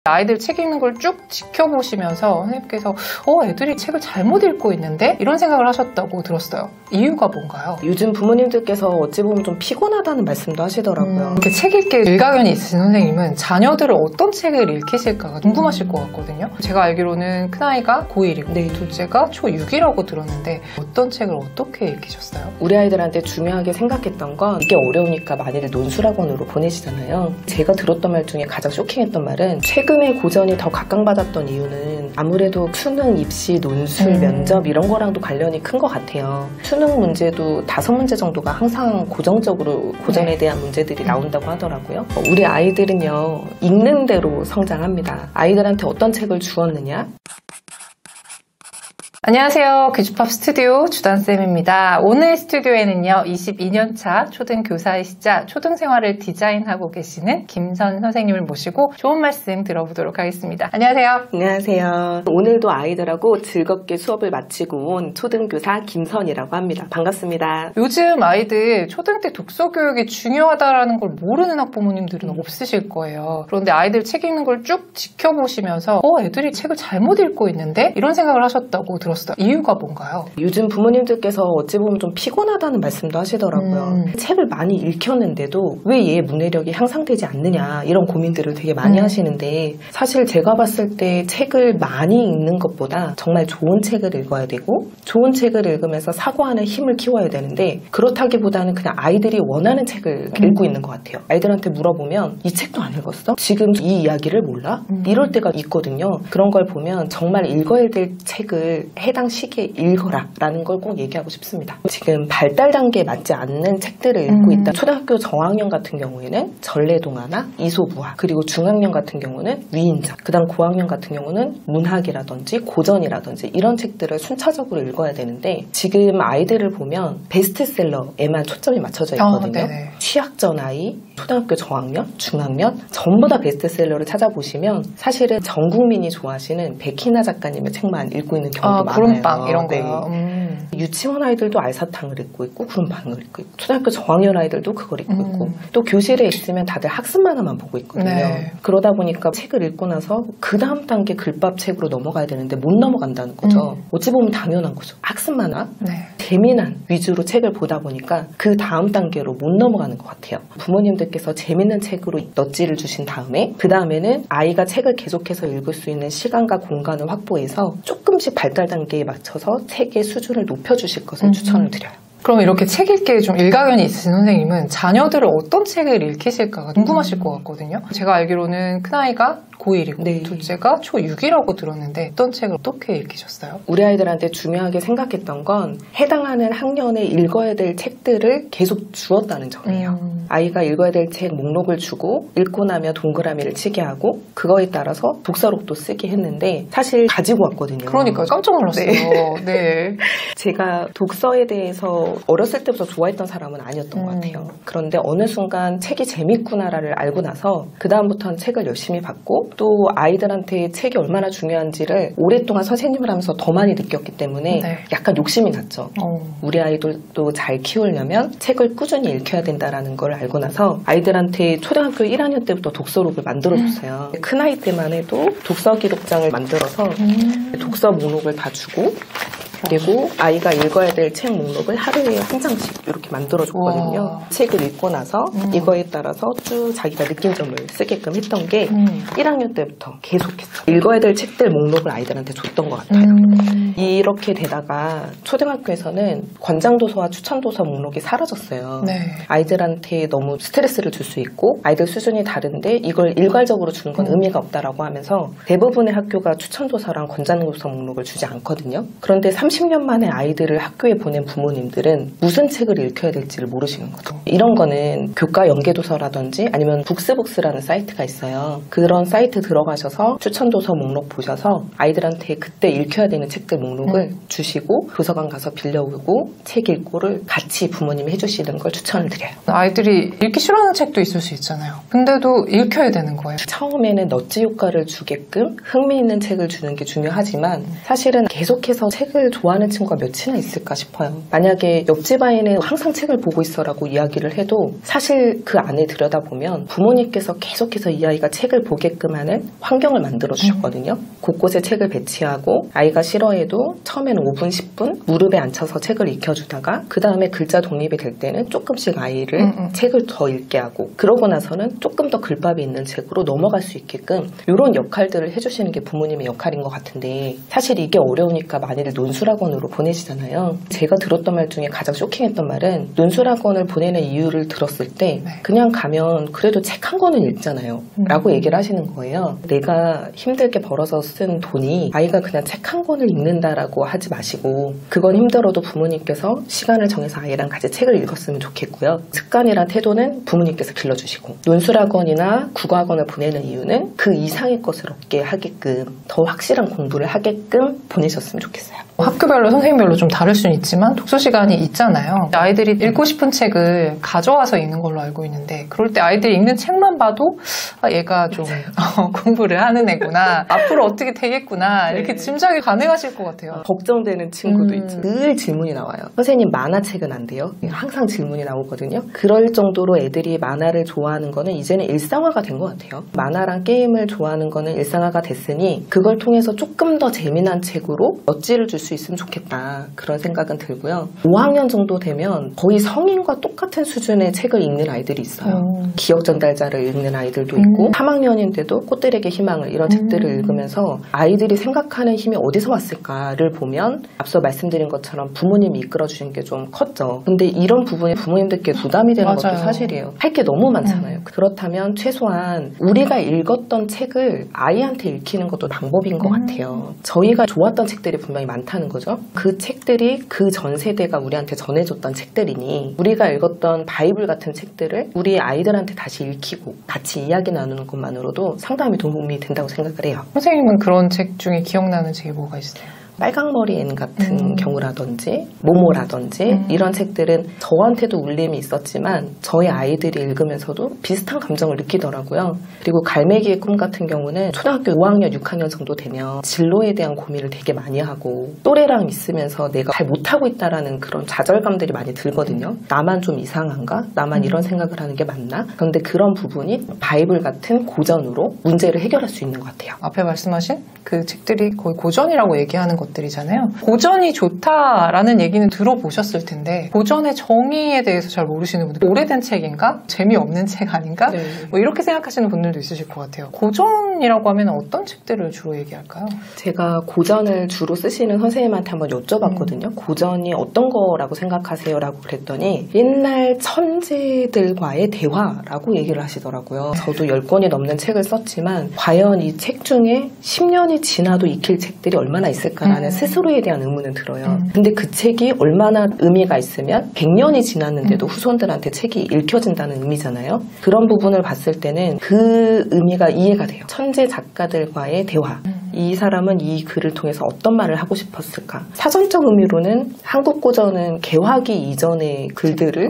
아이들 책 읽는 걸 쭉 지켜보시면서 선생님께서 애들이 책을 잘못 읽고 있는데? 이런 생각을 하셨다고 들었어요. 이유가 뭔가요? 요즘 부모님들께서 어찌 보면 좀 피곤하다는 말씀도 하시더라고요. 이렇게 책 읽기에 일가견이 있으신 선생님은 자녀들을 어떤 책을 읽히실까가 궁금하실 것 같거든요. 제가 알기로는 큰아이가 고1이고 네. 둘째가 초6이라고 들었는데 어떤 책을 어떻게 읽히셨어요? 우리 아이들한테 중요하게 생각했던 건 이게 어려우니까 많이들 논술학원으로 보내시잖아요. 제가 들었던 말 중에 가장 쇼킹했던 말은 최근에 고전이 더 각광받았던 이유는 아무래도 수능, 입시, 논술, 면접 이런 거랑도 관련이 큰 것 같아요. 수능 문제도 5문제 정도가 항상 고정적으로 고전에 대한 문제들이 나온다고 하더라고요. 우리 아이들은요, 읽는 대로 성장합니다. 아이들한테 어떤 책을 주었느냐? 안녕하세요. 귀주팝 스튜디오 주단쌤입니다. 오늘 스튜디오에는요, 22년차 초등교사이시자 초등생활을 디자인하고 계시는 김선 선생님을 모시고 좋은 말씀 들어보도록 하겠습니다. 안녕하세요. 안녕하세요. 오늘도 아이들하고 즐겁게 수업을 마치고 온 초등교사 김선이라고 합니다. 반갑습니다. 요즘 아이들 초등 때 독서 교육이 중요하다는 걸 모르는 학부모님들은 없으실 거예요. 그런데 아이들 책 읽는 걸 쭉 지켜보시면서 애들이 책을 잘못 읽고 있는데? 이런 생각을 하셨다고 들었어요. 이유가 뭔가요? 요즘 부모님들께서 어찌 보면 좀 피곤하다는 말씀도 하시더라고요. 책을 많이 읽혔는데도 왜 얘의 문해력이 향상되지 않느냐 이런 고민들을 되게 많이 하시는데, 사실 제가 봤을 때 책을 많이 읽는 것보다 정말 좋은 책을 읽어야 되고 좋은 책을 읽으면서 사고하는 힘을 키워야 되는데, 그렇다기보다는 그냥 아이들이 원하는 책을 읽고 있는 것 같아요. 아이들한테 물어보면 이 책도 안 읽었어? 지금 이 이야기를 몰라? 이럴 때가 있거든요. 그런 걸 보면 정말 읽어야 될 책을 해당 시기에 읽어라 라는 걸 꼭 얘기하고 싶습니다. 지금 발달 단계에 맞지 않는 책들을 읽고 있다. 초등학교 저학년 같은 경우에는 전래동화나 이소부화, 그리고 중학년 같은 경우는 위인전, 그 다음 고학년 같은 경우는 문학이라든지 고전이라든지 이런 책들을 순차적으로 읽어야 되는데, 지금 아이들을 보면 베스트셀러에만 초점이 맞춰져 있거든요. 취약전 아이, 초등학교 저학년, 중학년 전부 다 베스트셀러를 찾아보시면 사실은 전 국민이 좋아하시는 백희나 작가님의 책만 읽고 있는 경우도 많아요. 구름빵 이런 거요. 유치원 아이들도 알사탕을 읽고 있고 구름빵을 읽고 있고, 초등학교 저학년 아이들도 그걸 읽고 있고, 또 교실에 있으면 다들 학습 만화만 보고 있거든요. 그러다 보니까 책을 읽고 나서 그 다음 단계 글밥 책으로 넘어가야 되는데 못 넘어간다는 거죠. 어찌 보면 당연한 거죠. 학습 만화, 재미난 위주로 책을 보다 보니까 그 다음 단계로 못 넘어가는 것 같아요. 부모님들께서 재밌는 책으로 넛지를 주신 다음에 그 다음에는 아이가 책을 계속해서 읽을 수 있는 시간과 공간을 확보해서 조금씩 발달 단계에 맞춰서 책의 수준을 높여주실 것을 추천을 드려요. 그럼 이렇게 책 읽기에 좀 일가견이 있으신 선생님은 자녀들을 어떤 책을 읽히실까가 궁금하실 것 같거든요. 제가 알기로는 큰아이가 고1이고 둘째가 초6이라고 들었는데 어떤 책을 어떻게 읽히셨어요? 우리 아이들한테 중요하게 생각했던 건 해당하는 학년에 읽어야 될 책들을 계속 주었다는 점이에요. 아이가 읽어야 될 책 목록을 주고 읽고 나면 동그라미를 치게 하고 그거에 따라서 독서록도 쓰게 했는데 사실 가지고 왔거든요. 그러니까요. 깜짝 놀랐어요. 네. 제가 독서에 대해서 어렸을 때부터 좋아했던 사람은 아니었던 것 같아요. 그런데 어느 순간 책이 재밌구나를 알고 나서 그 다음부터는 책을 열심히 봤고, 또 아이들한테 책이 얼마나 중요한지를 오랫동안 선생님을 하면서 더 많이 느꼈기 때문에 약간 욕심이 났죠. 우리 아이들도 잘 키우려면 책을 꾸준히 읽혀야 된다는 걸 알고 나서 아이들한테 초등학교 1학년 때부터 독서록을 만들어줬어요. 큰아이 때만 해도 독서 기록장을 만들어서 독서 목록을 다 주고, 그리고 아이가 읽어야 될 책 목록을 하루에 한 장씩 이렇게 만들어줬거든요. 책을 읽고 나서 이거에 따라서 쭉 자기가 느낀 점을 쓰게끔 했던 게 1학년 때부터 계속했어요. 읽어야 될 책들 목록을 아이들한테 줬던 것 같아요. 이렇게 되다가 초등학교에서는 권장도서와 추천도서 목록이 사라졌어요. 아이들한테 너무 스트레스를 줄 수 있고 아이들 수준이 다른데 이걸 일괄적으로 주는 건 의미가 없다라고 하면서 대부분의 학교가 추천도서랑 권장도서 목록을 주지 않거든요. 그런데 30년 만에 아이들을 학교에 보낸 부모님들은 무슨 책을 읽혀야 될지를 모르시는 거죠. 이런 거는 교과 연계도서라든지 아니면 북스북스라는 사이트가 있어요. 그런 사이트 들어가셔서 추천도서 목록 보셔서 아이들한테 그때 읽혀야 되는 책들 목록을 주시고 도서관 가서 빌려오고 책 읽고를 같이 부모님이 해주시는 걸 추천을 드려요. 아이들이 읽기 싫어하는 책도 있을 수 있잖아요. 근데도 읽혀야 되는 거예요. 처음에는 넛지 효과를 주게끔 흥미있는 책을 주는 게 중요하지만 사실은 계속해서 책을 좋아하는 친구가 몇이나 있을까 싶어요. 만약에 옆집 아이는 항상 책을 보고 있어라고 이야기를 해도 사실 그 안에 들여다보면 부모님께서 계속해서 이 아이가 책을 보게끔 하는 환경을 만들어 주셨거든요. 곳곳에 책을 배치하고 아이가 싫어해도 처음에는 5분, 10분 무릎에 앉혀서 책을 익혀주다가 그 다음에 글자 독립이 될 때는 조금씩 아이를 책을 더 읽게 하고 그러고 나서는 조금 더 글밥이 있는 책으로 넘어갈 수 있게끔 이런 역할들을 해주시는 게 부모님의 역할인 것 같은데 사실 이게 어려우니까 많이들 논술학원으로 보내시잖아요. 제가 들었던 말 중에 가장 쇼킹했던 말은 논술학원을 보내는 이유를 들었을 때 그냥 가면 그래도 책 한 권은 읽잖아요 라고 얘기를 하시는 거예요. 내가 힘들게 벌어서 쓴 돈이 아이가 그냥 책 한 권을 읽는다라고 하지 마시고 그건 힘들어도 부모님께서 시간을 정해서 아이랑 같이 책을 읽었으면 좋겠고요. 습관이란 태도는 부모님께서 길러주시고 논술학원이나 국어학원을 보내는 이유는 그 이상의 것을 얻게 하게끔 더 확실한 공부를 하게끔 보내셨으면 좋겠어요. 학교별로 선생님별로 좀 다를 수는 있지만 독서 시간이 있잖아요. 아이들이 읽고 싶은 책을 가져와서 읽는 걸로 알고 있는데 그럴 때 아이들이 읽는 책만 봐도 얘가 좀 공부를 하는 애구나. 앞으로 어떻게 되겠구나. 이렇게 짐작이 가능하실 것 같아요. 걱정되는 친구도 있죠. 늘 질문이 나와요. 선생님 만화책은 안 돼요? 항상 질문이 나오거든요. 그럴 정도로 애들이 만화를 좋아하는 거는 이제는 일상화가 된 것 같아요. 만화랑 게임을 좋아하는 거는 일상화가 됐으니 그걸 통해서 조금 더 재미난 책으로 멋지를 줄 수 있으면 좋겠다. 그런 생각은 들고요. 5학년 정도 되면 거의 성인과 똑같은 수준의 책을 읽는 아이들이 있어요. 기억 전달자를 읽는 아이들도 있고 3학년인데도 꽃들에게 희망을 이런 책들을 읽으면서 아이들이 생각하는 힘이 어디서 왔을까를 보면 앞서 말씀드린 것처럼 부모님이 이끌어주신 게 좀 컸죠. 근데 이런 부분이 부모님들께 부담이 되는 것도 사실이에요. 할 게 너무 많잖아요. 그렇다면 최소한 우리가 읽었던 책을 아이한테 읽히는 것도 방법인 것 같아요. 저희가 좋았던 책들이 분명히 많다는 거죠. 그 책들이 그 전 세대가 우리한테 전해줬던 책들이니 우리가 읽었던 바이블 같은 책들을 우리 아이들한테 다시 읽히고 같이 이야기 나누는 것만으로도 상당히 도움이 된다고 생각을 해요. 선생님은 그런 책 중에 기억나는 책이 뭐가 있어요? 빨강머리 앤 같은 경우라든지 모모라든지 이런 책들은 저한테도 울림이 있었지만 저희 아이들이 읽으면서도 비슷한 감정을 느끼더라고요. 그리고 갈매기의 꿈 같은 경우는 초등학교 5학년, 6학년 정도 되면 진로에 대한 고민을 되게 많이 하고 또래랑 있으면서 내가 잘 못하고 있다라는 그런 좌절감들이 많이 들거든요. 나만 좀 이상한가? 나만 이런 생각을 하는 게 맞나? 그런데 그런 부분이 바이블 같은 고전으로 문제를 해결할 수 있는 것 같아요. 앞에 말씀하신 그 책들이 거의 고전이라고 얘기하는 것들이잖아요. 고전이 좋다라는 얘기는 들어보셨을 텐데 고전의 정의에 대해서 잘 모르시는 분들 오래된 책인가? 재미없는 책 아닌가? 네. 뭐 이렇게 생각하시는 분들도 있으실 것 같아요. 고전이라고 하면 어떤 책들을 주로 얘기할까요? 제가 고전을 주로 쓰시는 선생님한테 한번 여쭤봤거든요. 고전이 어떤 거라고 생각하세요? 라고 그랬더니 옛날 천재들과의 대화라고 얘기를 하시더라고요. 저도 10권이 넘는 책을 썼지만 과연 이 책 중에 10년이 지나도 익힐 책들이 얼마나 있을까라는 스스로에 대한 의문은 들어요. 근데 그 책이 얼마나 의미가 있으면 100년이 지났는데도 후손들한테 책이 읽혀진다는 의미잖아요. 그런 부분을 봤을 때는 그 의미가 이해가 돼요. 천재 작가들과의 대화. 이 사람은 이 글을 통해서 어떤 말을 하고 싶었을까? 사전적 의미로는 한국 고전은 개화기 이전의 글들을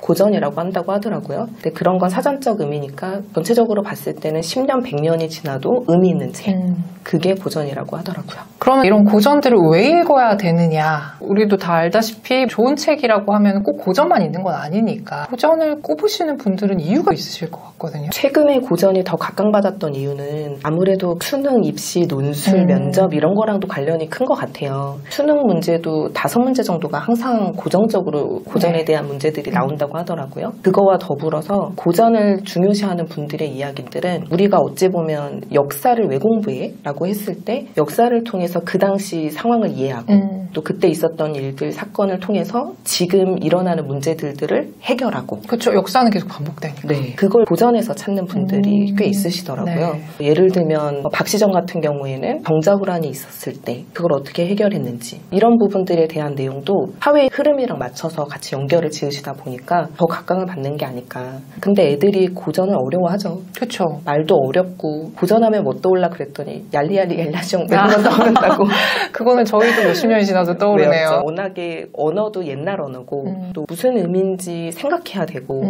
고전이라고 한다고 하더라고요. 근데 그런 건 사전적 의미니까 전체적으로 봤을 때는 10년, 100년이 지나도 의미 있는 책. 그게 고전이라고 하더라고요. 그러면 이런 고전들을 왜 읽어야 되느냐? 우리도 다 알다시피 좋은 책이라고 하면 꼭 고전만 있는 건 아니니까 고전을 꼽으시는 분들은 이유가 있으실 것 같거든요. 최근에 고전이 더 각광받았던 이유는 아무래도 수능, 입시, 논술, 면접 이런 거랑도 관련이 큰 것 같아요. 수능 문제도 5문제 정도가 항상 고정적으로 고전에 대한 문제들이 나온다고 하더라고요. 그거와 더불어서 고전을 중요시하는 분들의 이야기들은 우리가 어찌 보면 역사를 왜 공부해? 라고 했을 때 역사를 통해서 그 당시 상황을 이해하고 또 그때 있었던 일들, 사건을 통해서 지금 일어나는 문제들을 해결하고 그렇죠. 역사는 계속 반복되니까. 네, 그걸 고전에서 찾는 분들이 꽤 있으시더라고요. 네. 예를 들면 박시정 같은 경우에는 병자호란이 있었을 때 그걸 어떻게 해결했는지 이런 부분들에 대한 내용도 사회의 흐름이랑 맞춰서 같이 연결을 지으시다 보니까 더 각광을 받는 게 아닐까. 근데 애들이 고전을 어려워하죠. 그렇죠. 말도 어렵고 고전하면 뭐 떠올라 그랬더니 얄리얄리 얄라숑 이런 거 떠오른다고. 그거는 저희도 몇십 년이 지나도 자주 떠오르네요. 외웠죠. 워낙에 언어도 옛날 언어고 또 무슨 의미인지 생각해야 되고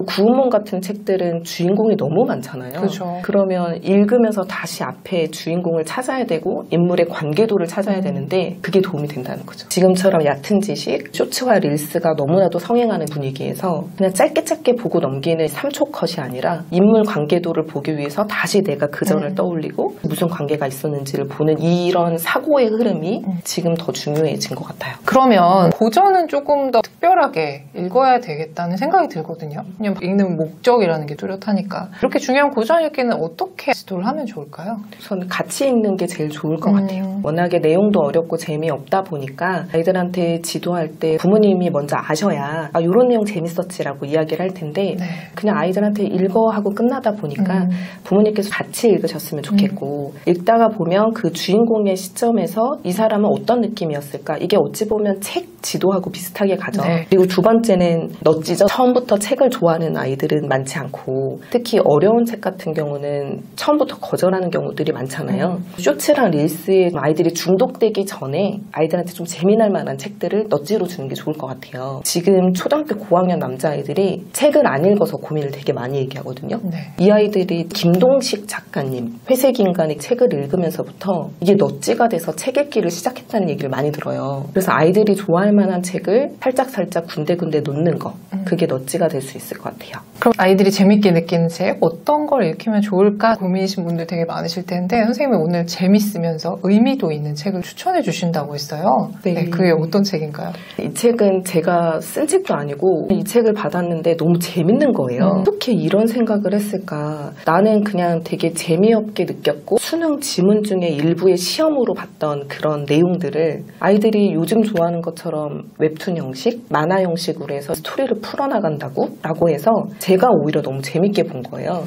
구운몽 같은 책들은 주인공이 너무 많잖아요. 그렇죠. 그러면 읽으면서 다시 앞에 주인공을 찾아야 되고 인물의 관계도를 찾아야 되는데 그게 도움이 된다는 거죠. 지금처럼 얕은 지식, 쇼츠와 릴스가 너무나도 성행하는 분위기에서 그냥 짧게 보고 넘기는 3초 컷이 아니라 인물 관계도를 보기 위해서 다시 내가 그 전을 떠올리고 무슨 관계가 있었는지를 보는 이런 사고의 흐름이 지금 더 중요해진 것 같아요. 그러면 고전은 조금 더 특별하게 읽어야 되겠다는 생각이 들거든요. 왜냐면 읽는 목적이라는 게 뚜렷하니까. 이렇게 중요한 고전 읽기는 어떻게 지도를 하면 좋을까요? 저는 같이 읽는 게 제일 좋을 것 같아요. 워낙에 내용도 어렵고 재미없다 보니까 아이들한테 지도할 때 부모님이 먼저 아셔야 이런 내용 재밌었지라고 이야기를 할 텐데 그냥 아이들한테 읽어 하고 끝나다 보니까 부모님께서 같이 읽으셨으면 좋겠고 읽다가 보면 그 주인공의 시점에서 이 사람은 어떤 느낌이었을까? 이게 어찌 보면 책 지도하고 비슷하게 가죠. 그리고 두 번째는 넛지죠. 처음부터 책을 좋아하는 아이들은 많지 않고 특히 어려운 책 같은 경우는 처음부터 거절하는 경우들이 많잖아요. 쇼츠랑 릴스에 아이들이 중독되기 전에 아이들한테 좀 재미날 만한 책들을 넛지로 주는 게 좋을 것 같아요. 지금 초등학교 고학년 남자아이들이 책을 안 읽어서 고민을 되게 많이 얘기하거든요. 이 아이들이 김동식 작가님 회색인간의 책을 읽으면서부터 이게 넛지가 돼서 책 읽기를 시작했다는 얘기를 많이 들어요. 그래서 아이들이 좋아할 만한 책을 살짝 군데군데 놓는 거 그게 넛지가 될 수 있을 것 같아요. 그럼 아이들이 재밌게 느끼는 책 어떤 걸 읽히면 좋을까 고민이신 분들 되게 많으실 텐데 선생님이 오늘 재밌으면서 의미도 있는 책을 추천해 주신다고 했어요. 네, 그게 어떤 책인가요? 이 책은 제가 쓴 책도 아니고 이 책을 받았는데 너무 재밌는 거예요. 어떻게 이런 생각을 했을까? 나는 그냥 되게 재미없게 느꼈고 수능 지문 중에 일부의 시험으로 봤던 그런 내용들을 아이들이 요즘 좋아하는 것처럼 웹툰 형식, 만화 형식으로 해서 스토리를 풀어나간다고? 라고 해서 제가 오히려 너무 재밌게 본 거예요.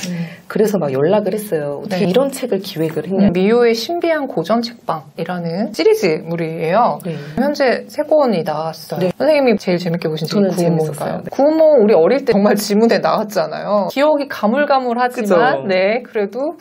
그래서 막 연락을 했어요. 어떻게 이런 책을 기획을 했냐. 미호의 신비한 고전 책방이라는 시리즈물이에요. 현재 3권이 나왔어요. 선생님이 제일 재밌게 보신 책이 구운몽인가요? 구운몽 우리 어릴 때 정말 지문에 나왔잖아요. 기억이 가물가물하지만 그래도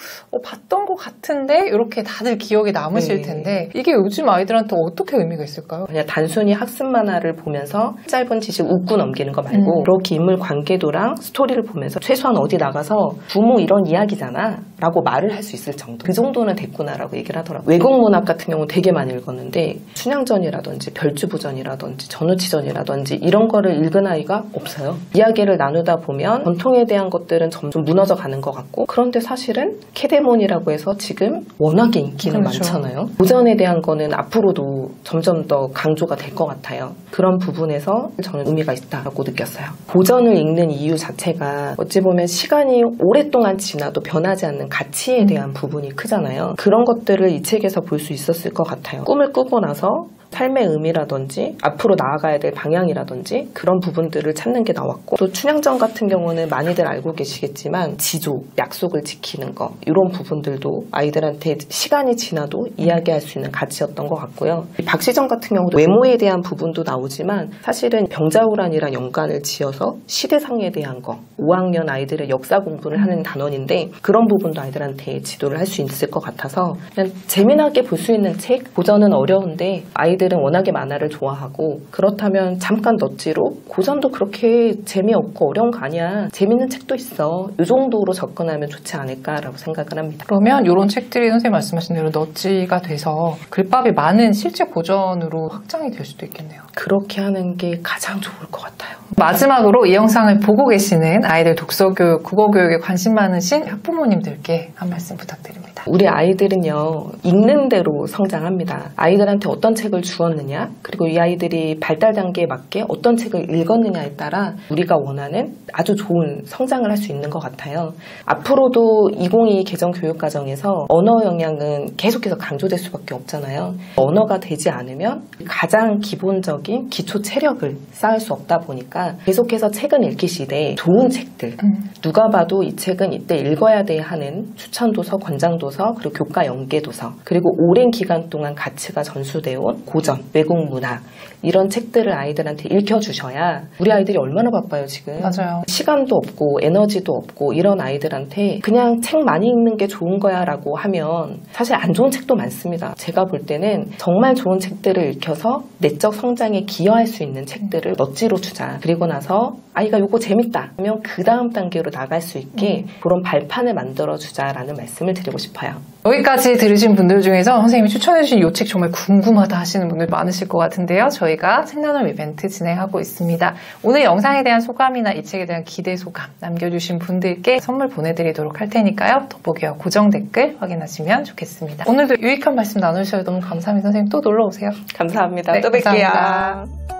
봤던 것 같은데 이렇게 다들 기억에 남으실 텐데 이게 요즘 아이들한테 어떻게 의미가 있을까요? 그냥 단순히 학습 만화를 보면서 짧은 지식 웃고 넘기는 거 말고 그렇게 인물 관계도랑 스토리를 보면서 최소한 어디 나가서 부모 이런 이야기잖아 라고 말을 할 수 있을 정도 그 정도는 됐구나라고 얘기를 하더라고요. 외국 문학 같은 경우는 되게 많이 읽었는데 춘향전이라든지 별주부전이라든지 전우치전이라든지 이런 거를 읽은 아이가 없어요. 이야기를 나누다 보면 전통에 대한 것들은 점점 무너져 가는 것 같고 그런데 사실은 캐데몬이라고 해서 지금 워낙에 인기는 많잖아요. 고전에 대한 거는 앞으로도 점점 더 강조가 될 것 같아요. 그런 부분에서 저는 의미가 있다고 느꼈어요. 고전을 읽는 이유 자체가 어찌 보면 시간이 오랫동안 지나도 변하지 않는 가치에 대한 부분이 크잖아요. 그런 것들을 이 책에서 볼 수 있었을 것 같아요. 꿈을 꾸고 나서 삶의 의미라든지 앞으로 나아가야 될 방향이라든지 그런 부분들을 찾는 게 나왔고 또 춘향전 같은 경우는 많이들 알고 계시겠지만 지조, 약속을 지키는 거 이런 부분들도 아이들한테 시간이 지나도 이야기할 수 있는 가치였던 것 같고요. 박시전 같은 경우도 외모에 대한 부분도 나오지만 사실은 병자호란이란 연관을 지어서 시대상에 대한 거 5학년 아이들의 역사 공부를 하는 단원인데 그런 부분도 아이들한테 지도를 할 수 있을 것 같아서 그냥 재미나게 볼 수 있는 책 고전은 어려운데 아이들은 워낙에 만화를 좋아하고 그렇다면 잠깐 넛지로 고전도 그렇게 재미없고 어려운 거 아니야 재밌는 책도 있어 이 정도로 접근하면 좋지 않을까라고 생각을 합니다. 그러면 이런 책들이 선생님 말씀하신 대로 넛지가 돼서 글밥이 많은 실제 고전으로 확장이 될 수도 있겠네요. 그렇게 하는 게 가장 좋을 것 같아요. 마지막으로 이 영상을 보고 계시는 아이들 독서교육, 국어교육에 관심 많으신 학부모님들께 한 말씀 부탁드립니다. 우리 아이들은요 읽는 대로 성장합니다. 아이들한테 어떤 책을 주었느냐 그리고 이 아이들이 발달 단계에 맞게 어떤 책을 읽었느냐에 따라 우리가 원하는 아주 좋은 성장을 할 수 있는 것 같아요. 앞으로도 2022 개정 교육과정에서 언어 영향은 계속해서 강조될 수밖에 없잖아요. 언어가 되지 않으면 가장 기본적인 기본적인 기초 체력을 쌓을 수 없다 보니까 계속해서 책은 읽기 시대에 좋은 책들, 누가 봐도 이 책은 이때 읽어야 돼 하는 추천도서, 권장도서, 그리고 교과 연계도서, 그리고 오랜 기간 동안 가치가 전수되어 온 고전, 외국 문학, 이런 책들을 아이들한테 읽혀주셔야. 우리 아이들이 얼마나 바빠요 지금. 맞아요. 시간도 없고 에너지도 없고 이런 아이들한테 그냥 책 많이 읽는 게 좋은 거야 라고 하면 사실 안 좋은 책도 많습니다. 제가 볼 때는 정말 좋은 책들을 읽혀서 내적 성장에 기여할 수 있는 책들을 넛지로 주자. 그리고 나서 아이가 요거 재밌다 하면 그 다음 단계로 나갈 수 있게 그런 발판을 만들어주자라는 말씀을 드리고 싶어요. 여기까지 들으신 분들 중에서 선생님이 추천해주신 이 책 정말 궁금하다 하시는 분들 많으실 것 같은데요. 저희가 책 나눔 이벤트 진행하고 있습니다. 오늘 영상에 대한 소감이나 이 책에 대한 기대 소감 남겨주신 분들께 선물 보내드리도록 할 테니까요. 더보기와 고정 댓글 확인하시면 좋겠습니다. 오늘도 유익한 말씀 나누셔서 너무 감사합니다. 선생님 또 놀러오세요. 감사합니다. 네, 또 뵐게요. 감사합니다.